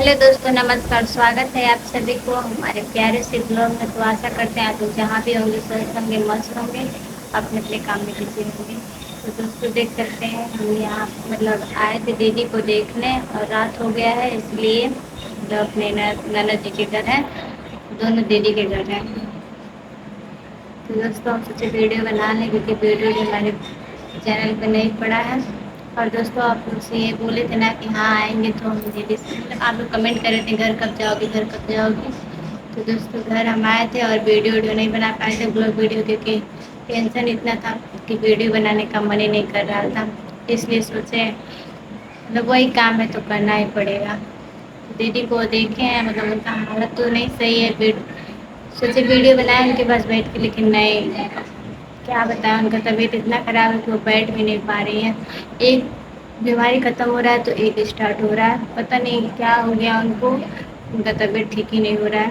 Hello दोस्तों, नमस्कार। स्वागत है आप सभी को हमारे प्यारे से ब्लॉग में। तो आशा करते हैं आप लोग जहाँ भी होंगे स्वस्थ होंगे, मस्त होंगे, अपने अपने काम में बिजी होंगे। तो दोस्तों देख सकते हैं हम यहाँ मतलब आए थे दीदी को देखने, और रात हो गया है इसलिए मतलब अपने ननद जी के घर है। दोनों दीदी के घर हैं। तो दोस्तों हम सोचे वीडियो बना लें, क्योंकि वीडियो भी हमारे चैनल पर नहीं पड़ा है। और दोस्तों आप लोग से ये बोले थे ना कि हाँ आएंगे, तो हम दीदी से मतलब आप लोग कमेंट कर रहे थे घर कब जाओगे, घर कब जाओगे। तो दोस्तों घर हम आए थे और वीडियो नहीं बना पाए थे, ब्लॉग वीडियो, क्योंकि टेंशन इतना था कि वीडियो बनाने का मन ही नहीं कर रहा था। इसलिए सोचे मतलब वही काम है तो करना ही पड़ेगा। तो दीदी को देखे हैं, मतलब उनका हालत तो नहीं सही है। सोचे वीडियो बनाए उनके पास बैठ के, लेकिन नहीं, क्या बताएं, उनका तबीयत इतना ख़राब है कि वो बैठ भी नहीं पा रही है। एक बीमारी ख़त्म हो रहा है तो एक स्टार्ट हो रहा है, पता नहीं क्या हो गया उनको। उनका तबीयत ठीक ही नहीं हो रहा है।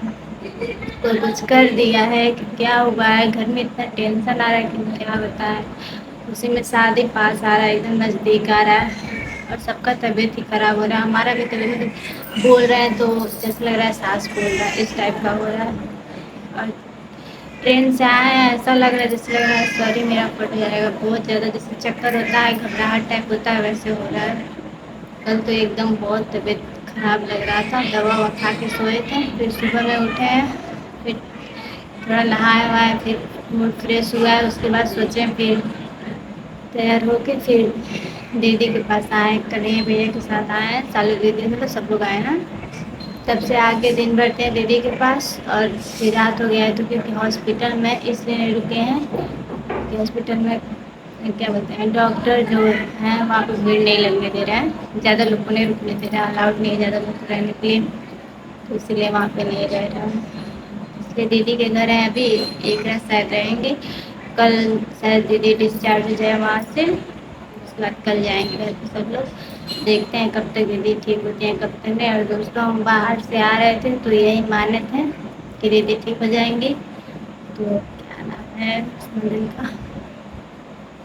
कोई कुछ कर दिया है कि क्या हुआ है, घर में इतना टेंशन आ रहा है कि क्या बताएं। उसी में शादी पास आ रहा है, एकदम नज़दीक आ रहा है, और सबका तबीयत ही ख़राब हो रहा है। हमारा भी तबीयत मतलब बोल रहे हैं तो जैसे लग रहा है सांस फूल रहा है, इस टाइप का हो रहा है। और ट्रेन से आए हैं, ऐसा लग रहा है जैसे लग रहा है शरीर मेरा फट जाएगा बहुत ज़्यादा, जैसे चक्कर होता है, घबराहट टाइप होता है, वैसे हो रहा है। कल तो एकदम बहुत तबीयत खराब लग रहा था, दवा ववा खा के सोए थे, फिर सुबह में उठे हैं, फिर थोड़ा नहाया हुआ है, फिर मूड फ्रेश हुआ है, उसके बाद सोचे फिर तैयार होके फिर दीदी के पास आए, कन्हैया भैया के साथ आए हैं, सालू दीदी मतलब सब लोग आए हैं। तब से आके दिन भर थे दीदी के पास, और फिर रात हो गया है तो क्योंकि हॉस्पिटल में इसलिए नहीं रुके हैं कि हॉस्पिटल में क्या बोलते हैं, डॉक्टर जो हैं वहाँ पर भीड़ नहीं लगने दे रहा है, ज़्यादा लोग को नहीं रुकने दे रहा है, अलाउड नहीं है ज़्यादा लोग रहने के लिए, तो इसलिए वहाँ पे नहीं रह रहा है। इसलिए दीदी के घर हैं अभी, एक रात शायद रहेंगे, कल शायद दीदी डिस्चार्ज हो जाए वहाँ से, उसके बाद कल जाएंगे घर पे सब लोग। देखते हैं कब तक दीदी ठीक होती हैं कब तक नहीं। और दोस्तों हम बाहर से आ रहे थे तो यही माने थे कि दीदी ठीक हो जाएंगी। तो क्या नाम है उस मंदिर का,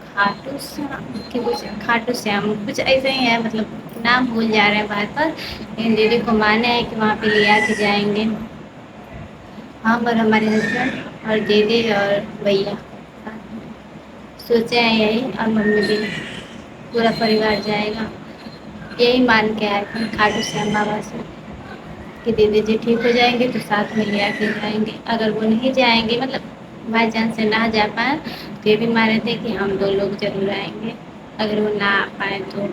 खाटू श्याम कि कुछ, खाटू श्याम कुछ ऐसे ही है, मतलब नाम भूल जा रहे हैं बार बार, लेकिन दीदी को माने हैं कि वहाँ पे ले आके जाएंगे। हम और हमारे हस्बैंड और दीदी और भैया सोचे हैं यही, और मम्मी भी, पूरा परिवार जाएगा। यही मान के आए थे खाटू श्याम बाबा से कि दीदी जी ठीक हो जाएंगे तो साथ में ले आके जाएंगे। अगर वो नहीं जाएंगे, मतलब बाई चांस से ना जा पाए, तो ये भी माने थे कि हम दो लोग जरूर आएंगे अगर वो ना आ पाए तो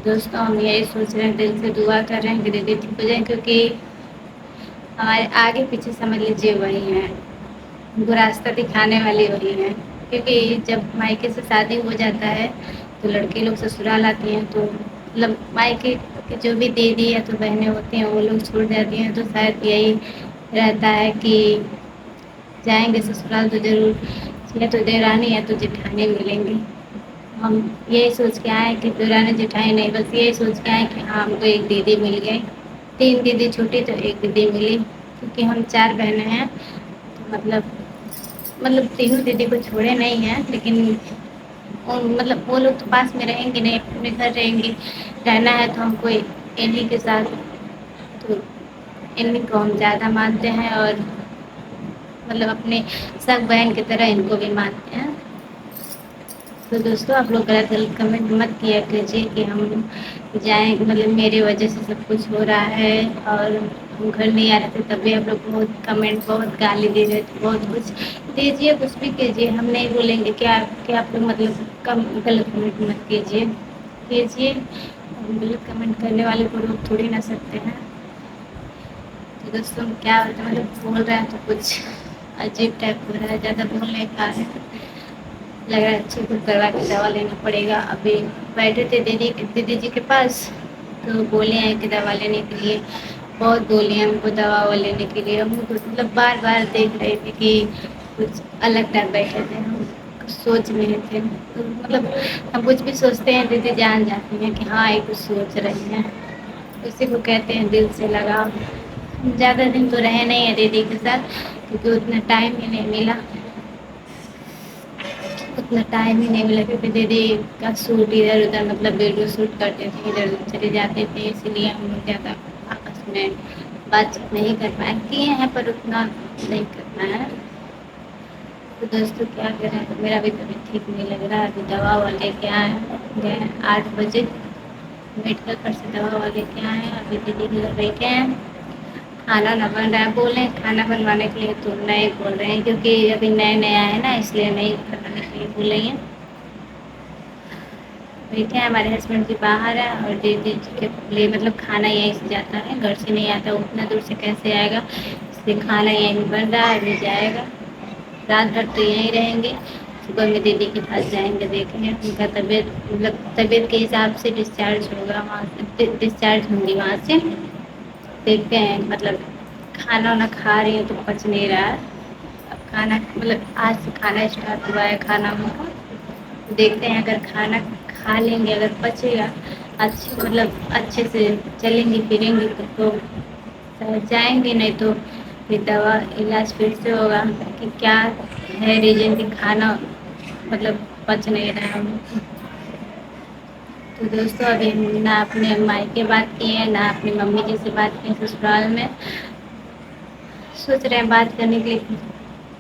दोस्तों हम यही सोच रहे हैं, दिल से दुआ कर रहे हैं कि दीदी ठीक हो जाए, क्योंकि हमारे आगे पीछे समझ लीजिए वही हैं, वो रास्ता दिखाने वाली वही हैं। क्योंकि जब मायके से शादी हो जाता है तो लड़के लोग ससुराल आती हैं, तो मतलब मायके के जो भी दीदी या तो बहनें होती हैं वो लोग छूट जाती हैं, तो शायद यही रहता है कि जाएंगे ससुराल तो ज़रूर या तो देवरानी या तो जेठानी मिलेंगी। हम यही सोच के आए कि देवरानी जेठानी नहीं, बस यही सोच के आए कि हाँ हमको एक दीदी मिल गई। तीन दीदी छूटी तो एक दीदी मिली, क्योंकि हम चार बहनें हैं, तो मतलब तीनों दीदी को छोड़े नहीं हैं, लेकिन मतलब वो लोग तो पास में रहेंगे नहीं, अपने घर रहेंगी, रहना है तो हमको इन्हीं के साथ, तो इन्हीं को हम ज़्यादा मानते हैं, और मतलब अपने सग बहन की तरह इनको भी मानते हैं। तो दोस्तों आप लोग गलत गलत कमेंट मत किया कीजिए कि हम जाएँ, मतलब मेरी वजह से सब कुछ हो रहा है, और हम घर नहीं आ रहे थे तब भी आप लोग बहुत कमेंट, बहुत गाली दे रहे थे, बहुत कुछ दीजिए, कुछ भी कीजिए, हम नहीं बोलेंगे कि आप लोग मतलब कम गलत कमेंट मत कीजिए। हम गलत कमेंट करने वाले को रोक थोड़ी ना सकते हैं। तो दोस्तों क्या होता है, मतलब बोल रहे हैं तो कुछ अजीब टाइप हो रहा है, ज़्यादा बोल नहीं पा रहे हैं, लग रहा है अच्छे को करवा के दवा लेना पड़ेगा। अभी बैठे थे दीदी जी के पास, तो बोले हैं कि दवा लेने के लिए, बहुत बोली हैं हमको दवा ववा लेने के लिए। हम तो मतलब बार बार देख रहे थे कि कुछ अलग टाइप बैठे थे, हम कुछ सोच रहे थे, तो मतलब हम कुछ भी सोचते हैं दीदी जान जाती हैं कि हाँ ये कुछ सोच रही हैं, उसी को कहते हैं दिल से लगाव। ज़्यादा दिन तो रहे नहीं है दीदी के साथ, क्योंकि उतना टाइम ही नहीं मिला, क्योंकि दीदी का शूट इधर उधर, मतलब वीडियो शूट करते थे, इधर उधर चले जाते थे, इसीलिए हम लोग ज़्यादा میں بات چیت نہیں کر پائے، کیے ہیں پر اتنا نہیں کر پائے ہیں۔ تو دوستوں کیا کریں، میرا بھی طبیعت ٹھیک نہیں لگ رہا ہے، ابھی دوا وا لے کے آئے گئے 8 بجے میڈیکل پر سے دوا وا لے کے آئے ہیں، ابھی دیدی کے گھر بیٹھے ہیں، کھانا نہ بن رہا ہے، بولے کھانا بنوانے کے لیے تو نہیں بول رہے ہیں کیونکہ ابھی نئے نئے آئے ہیں نا، اس لیے نہیں بنانے کے لیے بول رہی ہیں۔ بیٹھے ہیں، ہمارے ہسبینڈ بھی باہر ہے اور دیدی کے لیے مطلب کھانا یہیں سے جاتا ہے، گھر سے نہیں آتا، اتنا دور سے کیسے آئے گا، اس لیے کھانا یہیں بن رہا ہے، ابھی جائے گا، رات بھر تو یہیں رہیں گے، صبح میں دیدی کے پاس جائیں گے، دیکھیں گے ان کا طبیعت مطلب طبیعت کے حساب سے ڈسچارج ہوگا، وہاں سے ڈسچارج ہوں گی وہاں سے، دیکھتے ہیں مطلب کھانا وانا کھا رہی ہوں تو پچ نہیں رہا ہے، اب کھانا مطلب آج سے کھانا اسٹارٹ ہوا ہے کھانا ان کا، دیکھتے ہیں اگر کھانا کھا لیں گے، اگر پچے گا اچھے مطلب اچھے سے چلیں گے پھریں گے تو جائیں گے، نہیں تو پھر دوا علاج پھر سے ہوگا کہ کیا ہے ریزن کہ کھانا مطلب پچ نہیں رہا ہے۔ تو دوستوں ابھی نہ اپنے مائکے بات کیے ہیں، نہ اپنی ممی جی سے بات کی سسرال میں، سوچ رہے ہیں بات کرنے کے لیے،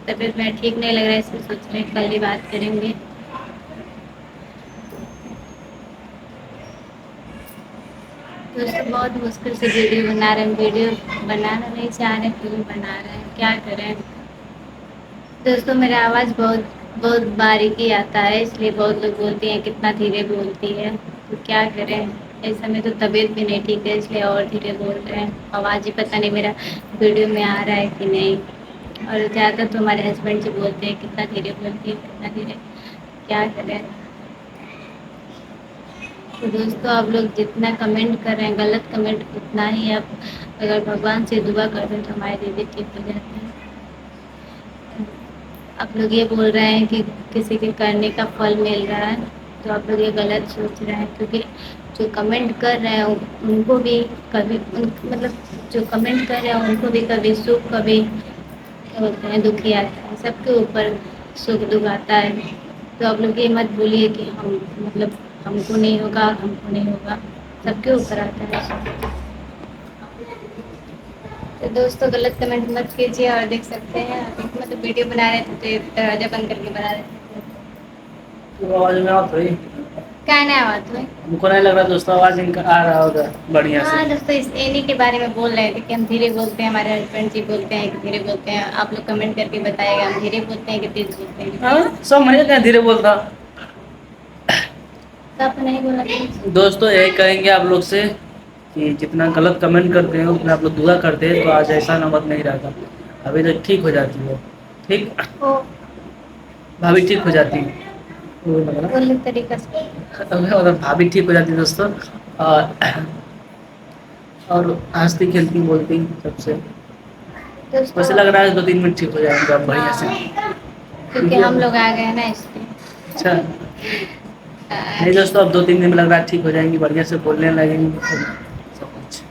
طبیعت میں ٹھیک نہیں لگ رہا ہے، اس لیے سوچ رہے ہیں کل ہی بات کریں گے۔ دوستوں بہت مشکل سے ویڈیو بنا رہے ہیں، ویڈیو بنانا نہیں چاہ رہے پھر بھی بنا رہے ہیں، کیا کریں۔ دوستوں میرا آواز بہت باریکی آتا ہے، اس لیے بہت لوگ بولتی ہیں کتنا دھیرے بولتی ہے، تو کیا کریں، اس سمے تو طبیعت بھی نہیں ٹھیک ہے، اس لیے اور دھیرے بول رہے ہیں، آواز ہی پتہ نہیں میرا ویڈیو میں آ رہا ہے کہ نہیں، اور زیادہ تو ہمارے ہسبینڈ سے بولتے ہیں کتنا دھیرے بولتی ہے کتنا دھیرے، کیا کریں۔ تو دوستوں آپ لوگ جتنا کمنٹ کر رہے ہیں غلط کمنٹ اتنا ہی آپ اگر بھگوان سے دعا کر دیں تو ہمارے دیدی ٹھیک ہو جاتے ہیں۔ آپ لوگ یہ بول رہے ہیں کہ کسی کے کرنے کا پھل مل رہا ہے، تو آپ لوگ یہ غلط سوچ رہے ہیں، کیونکہ جو کمنٹ کر رہے ہیں ان کو بھی کبھی مطلب جو کمنٹ کر رہے ہیں ان کو بھی کبھی سکھ کبھی کیا بولتے ہیں دکھی آتا ہے، سب کے اوپر سکھ دکھ آتا ہے، تو آپ لوگ یہ مت بولیے کہ ہم مطلب ہم کو نہیں ہوگا ہم کو نہیں ہوگا، سب کے اوپر آتا ہے۔ تو دوستوں غلط کمنٹ مت کیجیے، اور دیکھ سکتے ہیں مطلب ویڈیو بنا رہے تھے تو دروازہ بند کر کے بنا رہے تھے، آواز میں آپ ہوئی کیا نہیں آواز میں ہم کو نہیں لگ رہا دوستوں آواز ان کا آ رہا ہوگا بڑھیا سے۔ ہاں دوستوں اس انہیں کے بارے میں بول رہے تھے کہ ہم دھیرے بولتے ہیں، ہمارے ہسبینڈ جی بولتے ہیں کہ دھیرے بولتے ہیں، آپ لوگ کمنٹ کر کے بتائے گا ہم دھیرے بولتے ہیں کہ تیز بولتے ہیں، سب میں کہیں دھیرے بولتا۔ سب نہیں بولا دوستوں یہی کہیں گے آپ لوگ سے کہ جتنا غلط کمنٹ کرتے ہیں اتنا آپ لوگ دعا کرتے ہیں تو آج ایسا نوبت نہیں رہتا، ابھی تو ٹھیک ہو جاتی ہے، ٹھیک وہ بھابھی ٹھیک ہو جاتی بولنے طریقہ سے بھابھی ٹھیک ہو جاتی دوستوں، اور ہنستی کھیلتی بولتی سب سے، دوستوں ویسے لگ رہا ہے 2-3 منٹ ٹھیک ہو جائیں گے اب بڑھیا سے، ہاں کیونکہ کیونکہ اب ہم لوگ آ گئے ہیں نا اس اچھا لیے نہیں دوستوں اب 2-3 دن میں لگ رہا ہے ٹھیک ہو جائیں گی، بڑھیا سے بولنے لگیں گے سب کچھ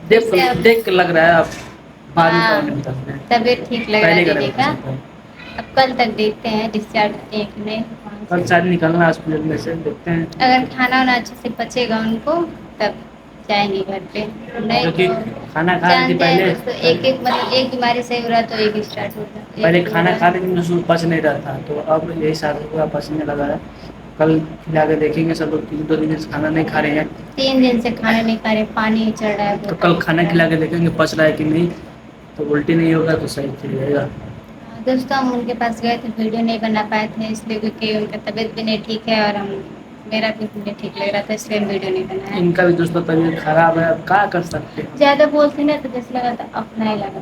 پھر سے اب دیکھ کے لگ رہا ہے اب بعد میں ہاں کمنٹ میں بتاتے ہیں، طبیعت ٹھیک لگ رہا ہے پہلے دیدی پتا کا، چلتا ہے، اب کل تک دیکھتے ہیں ڈسچارج ہوتے ہیں کہ نہیں وہاں سے، کل شاید نکلنا ہے ہاسپٹل میں سے، دیکھتے ہیں اگر کھانا وانا اچھے سے پچے گا ان کو تب جائیں گے گھر پہ، نہیں تو کیونکہ کھانا کھا رہی تھی جانتے ہیں پہلے دوستوں ایک مطلب ایک بیماری صحیح ہو رہا ہے تو ایک اسٹارٹ ہوتا ہے، ایک پہلے ہو کھانا رہا کھا ہے رہی تھی پچ نہیں رہا تھا، تو اب یہی سارا پورا پچنے لگا ہے، کل کھلا کے دیکھیں گے سب لوگ 2 دن سے کھانا نہیں کھا رہے ہیں، 3 دن سے کھانا نہیں کھا رہے پانی ہی چڑھ رہا ہے تو بوتل کل ہی چڑھ کھانا رہا کھلا ہے۔ کے دیکھیں گے پچ رہا ہے کہ نہیں، تو الٹی نہیں ہوگا تو صحیح ٹھیک رہے گا۔ دوستوں ہم ان کے پاس گئے تھے ویڈیو نہیں بنا پائے تھے اس لیے کیونکہ ان کا طبیعت بھی نہیں ٹھیک ہے، اور ہم میرا بھی نہیں ٹھیک لگ رہا تھا اس لیے ہم ویڈیو نہیں بنایا، ان کا بھی دوستوں طبیعت خراب ہے اب کیا کر سکتے ہیں، زیادہ بولتے نا تو جیسے لگا تھا اپنا ہی لگا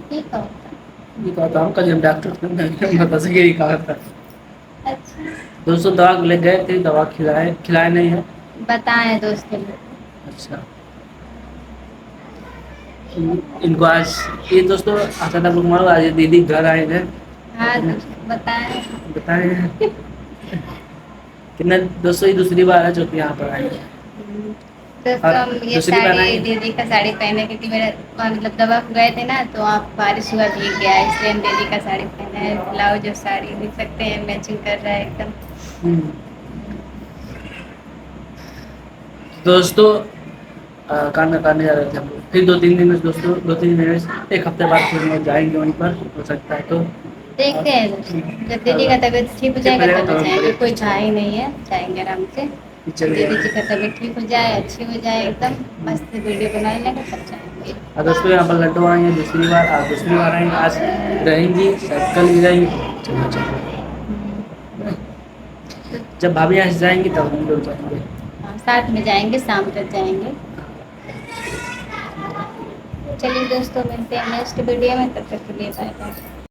ٹھیک ہے یہ کہا ہم کل ڈاکٹر بس یہی کہا تھا، اچھا دوستوں دوا لے گئے تھے دوا کھلائے نہیں ہے، بتائیں دوستوں اچھا ان کو آج یہ دوستوں آج دیدی گھر آئے تھے، ہاں دوست بتائیں بتائیں کتنا دوستوں یہ دوسری بار ہے جو کہ یہاں پر آئی ہے، اور دوستوں ہم یہ دوسری بار ساڑی آئی دیدی کا ساڑی پہنے کیونکہ میرا مطلب دوا گئے تھے نا تو وہاں بارش ہوا بھیگ گیا اس لیے ہم دیدی کا ساڑی پہنا ہے، بلاؤز اور ساڑی دیکھ سکتے ہیں میچنگ کر رہا ہے ایک دم، دوستوں कान का काटने जा रहे थे हम लोग। फिर 2-3 दिन में दोस्तों 2-3 दिन में 1 हफ्ते बाद फिर हम लोग जाएँगे वहीं पर, हो सकता है तो। देखते हैं दोस्तों, जब दीदी का तबीयत ठीक हो जाएगा तब जाएंगे, कोई था ही नहीं है, जाएंगे आराम से। चलिए। दीदी जी का तबीयत ठीक हो जाए, अच्छी हो जाए एकदम मस्त वीडियो बनाने लगे तब जाएंगे। और दोस्तों यहाँ पर लड्डू आई हैं दूसरी बार, आज दूसरी बार आएंगे, आज रहेंगी शायद कल भी रहेंगी। चलिए चलिए, जब भाभी यहाँ से जाएंगी तब हम लोग जाएंगे। हाँ, साथ में जाएंगे, शाम तक जाएंगे। चलिए दोस्तों, मिलते हैं नेक्स्ट वीडियो में, तब तक के लिए बाय बाय।